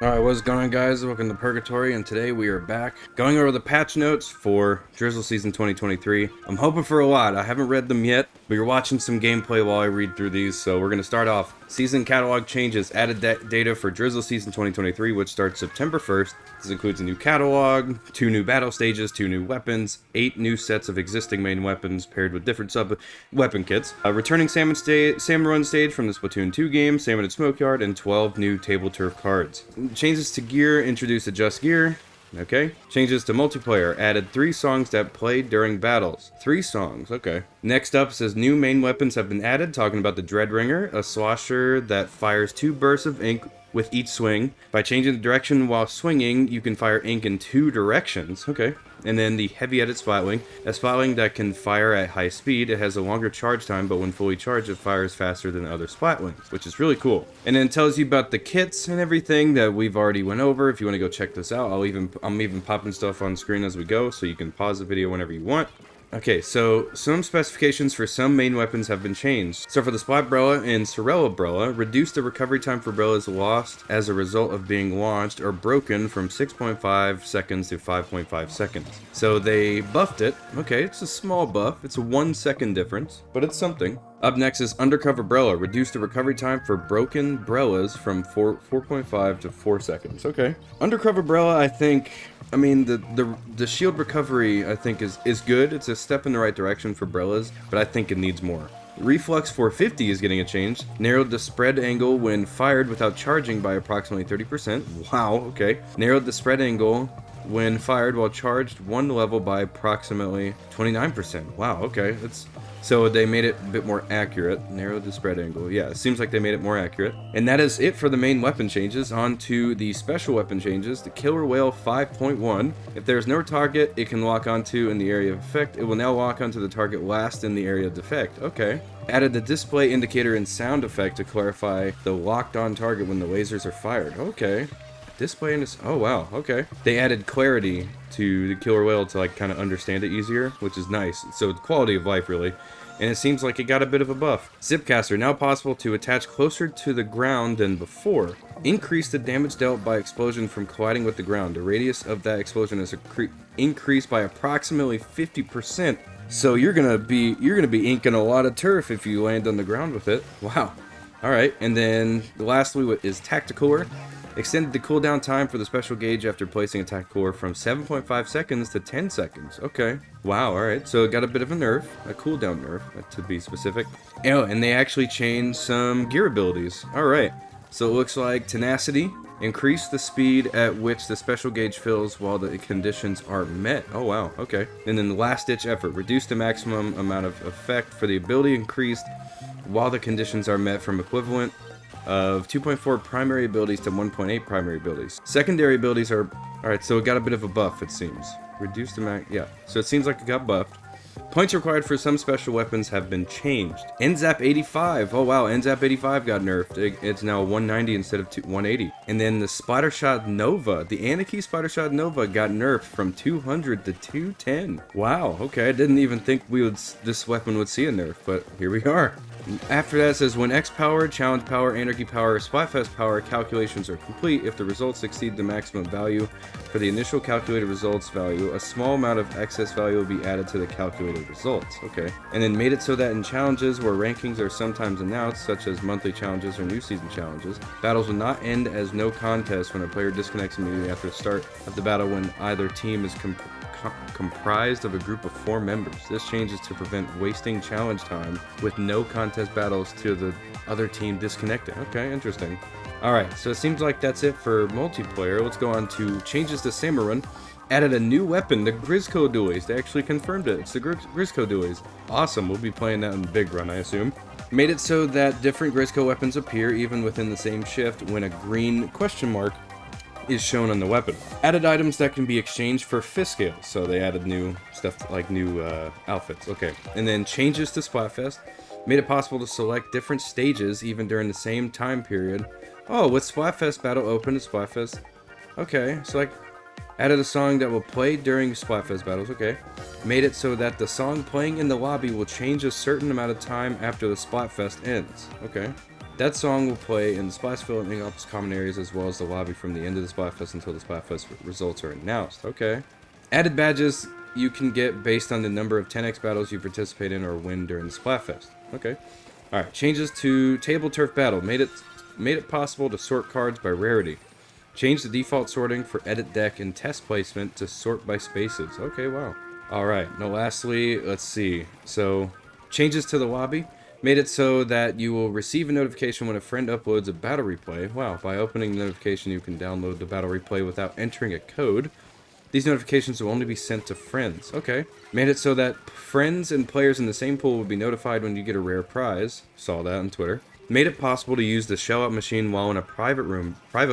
Alright, what's going on, guys? Welcome to Purgatory, and today we are back going over the patch notes for Drizzle Season 2023. I'm hoping for a lot. I haven't read them yet, but you're watching some gameplay while I read through these, so we're going to start off. Season catalog changes, added data for Drizzle Season 2023, which starts September 1st. This includes a new catalog, 2 new battle stages, 2 new weapons, 8 new sets of existing main weapons paired with different sub-weapon kits, a returning Salmon Run stage from the Splatoon 2 game, Salmon and Smokeyard, and 12 new table turf cards. Changes to gear, introduce adjust gear. Okay. Changes to multiplayer, added 3 songs that played during battles. 3 songs, okay. Next up says new main weapons have been added, talking about the Dreadringer, a slosher that fires 2 bursts of ink with each swing. By changing the direction while swinging, you can fire ink in 2 directions. Okay. And then the heavy-headed Splatling, a Splatling that can fire at high speed. It has a longer charge time, but when fully charged, it fires faster than other Splatlings, which is really cool. And then it tells you about the kits and everything that we've already went over. If you want to go check this out, I'm even popping stuff on screen as we go, so you can pause the video whenever you want. Okay, so some specifications for some main weapons have been changed. So for the Splat Brella and Sorella Brella, reduce the recovery time for Brellas lost as a result of being launched or broken from 6.5 seconds to 5.5 seconds. So they buffed it. Okay, it's a small buff. It's a 1 second difference, but it's something. Up next is Undercover Brella. Reduce the recovery time for broken Brellas from 4.5 to 4 seconds. Okay. Undercover Brella, I mean, the shield recovery, I think, is good. It's a step in the right direction for Brellas, but I think it needs more. Reflux 450 is getting a change. Narrowed the spread angle when fired without charging by approximately 30%. Wow, okay. Narrowed the spread angle when fired while charged 1 level by approximately 29%. Wow, okay. So they made it a bit more accurate. Narrowed the spread angle. Yeah, it seems like they made it more accurate. And that is it for the main weapon changes. On to the special weapon changes. The Killer Whale 5.1. If there's no target it can lock onto in the area of effect, it will now lock onto the target last in the area of effect. Okay. Added the display indicator and sound effect to clarify the locked on target when the lasers are fired. Okay. Display and oh wow, okay. They added clarity to the Killer Whale to kind of understand it easier, which is nice. So quality of life really. And it seems like it got a bit of a buff. Zipcaster, now possible to attach closer to the ground than before. Increase the damage dealt by explosion from colliding with the ground. The radius of that explosion is increased by approximately 50%. So you're gonna be inking a lot of turf if you land on the ground with it. Wow. Alright, and then lastly is Tacticooler. Extended the cooldown time for the special gauge after placing a Tacticooler from 7.5 seconds to 10 seconds. Okay. Wow, alright. So it got a bit of a nerf. A cooldown nerf, to be specific. Oh, and they actually changed some gear abilities. Alright. So it looks like Tenacity. Increase the speed at which the special gauge fills while the conditions are met. Oh, wow. Okay. And then the Last Ditch Effort. Reduce the maximum amount of effect for the ability increased while the conditions are met from equivalent of 2.4 primary abilities to 1.8 primary abilities. Secondary abilities are... Alright, so it got a bit of a buff, it seems. Reduce the max... Yeah, so it seems like it got buffed. Points required for some special weapons have been changed. NZAP 85. Oh wow, NZAP 85 got nerfed. It's now 190 instead of 180. And then the Splattershot Nova, the Anarchy Splattershot Nova got nerfed from 200 to 210. Wow, okay, I didn't even think this weapon would see a nerf, but here we are. After that, it says when X power, challenge power, anarchy power, Splatfest power calculations are complete, if the results exceed the maximum value for the initial calculated results value, a small amount of excess value will be added to the calculated results. Okay. And then made it so that in challenges where rankings are sometimes announced, such as monthly challenges or new season challenges, battles will not end as no contest when a player disconnects immediately after the start of the battle when either team is comprised of a group of 4 members. This changes to prevent wasting challenge time with no contest battles to the other team disconnecting. Okay, interesting. Alright, so it seems like that's it for multiplayer. Let's go on to changes to Salmon Run. Added a new weapon, the Grizzco Dualies. They actually confirmed it. It's the Grizzco Dualies. Awesome, we'll be playing that in the big run, I assume. Made it so that different Grizzco weapons appear even within the same shift when a green question mark is shown on the weapon. Added items that can be exchanged for fist scales, so they added new stuff like new outfits. Okay, and then changes to Splatfest made it possible to select different stages even during the same time period. Oh, with Splatfest battle open to Splatfest. Okay, so added a song that will play during Splatfest battles. Okay, made it so that the song playing in the lobby will change a certain amount of time after the Splatfest ends. Okay. That song will play in the Splashville and Minneapolis common areas as well as the lobby from the end of the Splatfest until the Splatfest results are announced. Okay. Added badges you can get based on the number of 10x battles you participate in or win during the Splatfest. Okay. Alright, changes to Table Turf Battle. Made it possible to sort cards by rarity. Change the default sorting for edit deck and test placement to sort by spaces. Okay, wow. Alright, now lastly, let's see. So, changes to the lobby. Made it so that you will receive a notification when a friend uploads a battle replay. Wow, by opening the notification you can download the battle replay without entering a code. These notifications will only be sent to friends. Okay. Made it so that friends and players in the same pool will be notified when you get a rare prize. Saw that on Twitter. Made it possible to use the shell out machine while in a private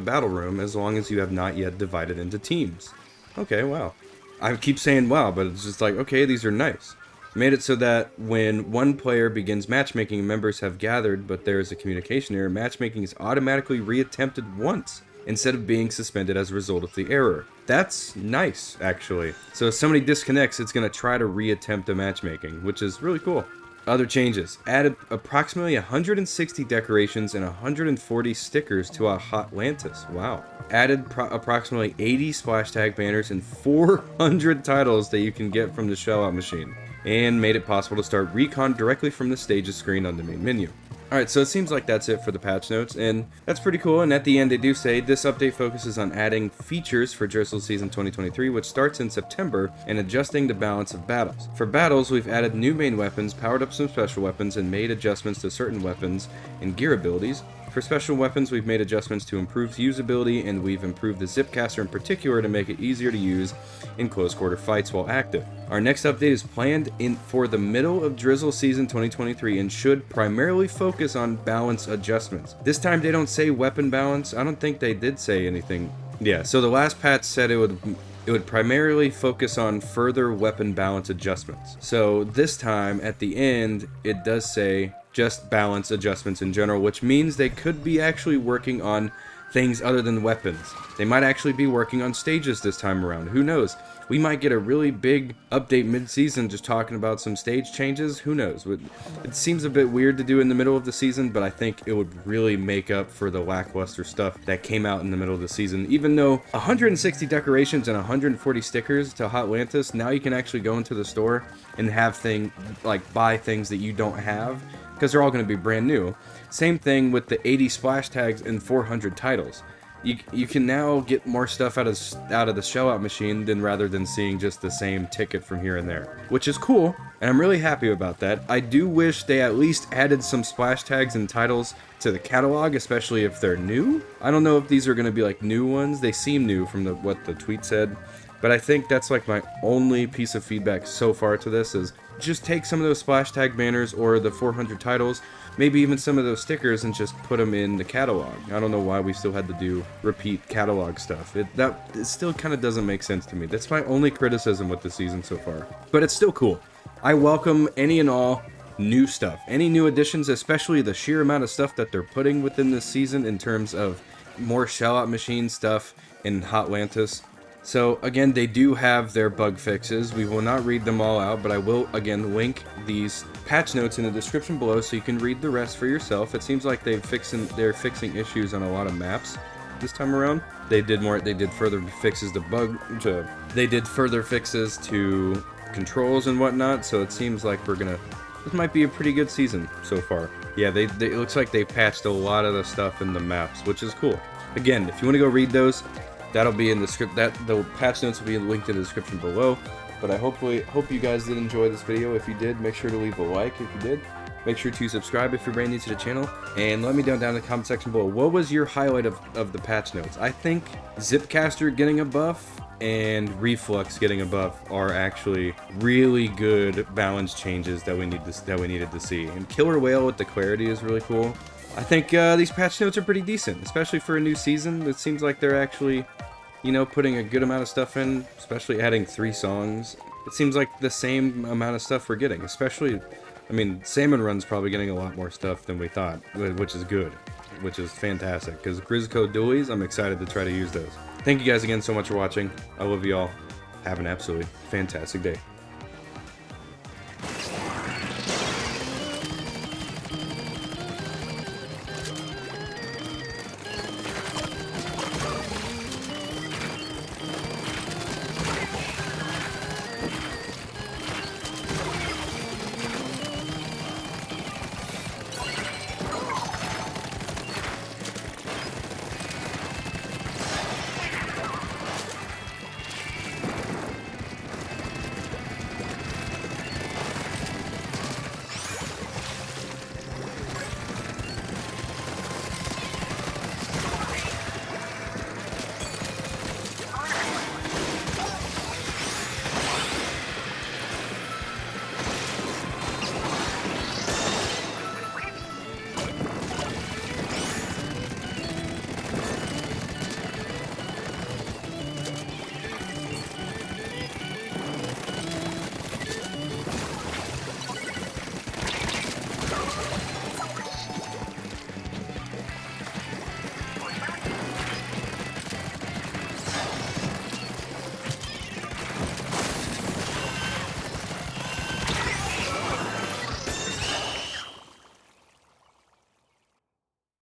battle room as long as you have not yet divided into teams. Okay, wow. I keep saying wow, but it's just like, okay, these are nice. Made it so that when one player begins matchmaking and members have gathered, but there is a communication error, matchmaking is automatically reattempted once, instead of being suspended as a result of the error. That's nice, actually. So if somebody disconnects, it's going to try to reattempt a matchmaking, which is really cool. Other changes. Added approximately 160 decorations and 140 stickers to a Hotlantis. Wow. Added approximately 80 splash tag banners and 400 titles that you can get from the shell out machine. And made it possible to start recon directly from the stages screen on the main menu. Alright, so it seems like that's it for the patch notes, and that's pretty cool. And at the end, they do say this update focuses on adding features for Drizzle Season 2023, which starts in September, and adjusting the balance of battles. For battles, we've added new main weapons, powered up some special weapons, and made adjustments to certain weapons and gear abilities. For special weapons, we've made adjustments to improve usability, and we've improved the Zipcaster in particular to make it easier to use in close quarter fights while active. Our next update is planned for the middle of Drizzle Season 2023 and should primarily focus on balance adjustments. This time they don't say weapon balance. I don't think they did say anything. Yeah, so the last patch said it would primarily focus on further weapon balance adjustments. So this time at the end it does say just balance adjustments in general, which means they could be actually working on things other than weapons. They might actually be working on stages this time around. Who knows? We might get a really big update mid-season just talking about some stage changes. Who knows? It seems a bit weird to do in the middle of the season, but I think it would really make up for the lackluster stuff that came out in the middle of the season. Even though 160 decorations and 140 stickers to Hotlantis, now you can actually go into the store and have buy things that you don't have, because they're all going to be brand new. Same thing with the 80 splash tags and 400 titles. You can now get more stuff out of the shell out machine rather than seeing just the same ticket from here and there, which is cool, and I'm really happy about that. I do wish they at least added some splash tags and titles to the catalog, especially if they're new. I don't know if these are going to be like new ones. They seem new from what the tweet said, but I think that's like my only piece of feedback so far to this is just take some of those splash tag banners or the 400 titles, maybe even some of those stickers, and just put them in the catalog. I don't know why we still had to do repeat catalog stuff. It still kind of doesn't make sense to me. That's my only criticism with the season so far. But it's still cool. I welcome any and all new stuff. Any new additions, especially the sheer amount of stuff that they're putting within this season in terms of more shell out machine stuff in Hotlantis. So again, they do have their bug fixes. We will not read them all out, but I will again link these patch notes in the description below so you can read the rest for yourself. It seems like they're fixing issues on a lot of maps this time around. They did further fixes to they did further fixes to controls and whatnot, so it seems like this might be a pretty good season so far. Yeah, it looks like they patched a lot of the stuff in the maps, which is cool. Again, if you want to go read those, that'll be in the script. The patch notes will be linked in the description below. But I hope you guys did enjoy this video. If you did, make sure to leave a like. If you did, make sure to subscribe if you're brand new to the channel, and let me know down in the comment section below, what was your highlight of the patch notes? I think Zipcaster getting a buff and Reflux getting a buff are actually really good balance changes that we needed to see. And Killer Whale with the clarity is really cool. I think these patch notes are pretty decent, especially for a new season. It seems like they're actually, putting a good amount of stuff in, especially adding 3 songs. It seems like the same amount of stuff we're getting, especially, Salmon Run's probably getting a lot more stuff than we thought, which is good, which is fantastic, because Grizzco Dualies, I'm excited to try to use those. Thank you guys again so much for watching. I love you all. Have an absolutely fantastic day.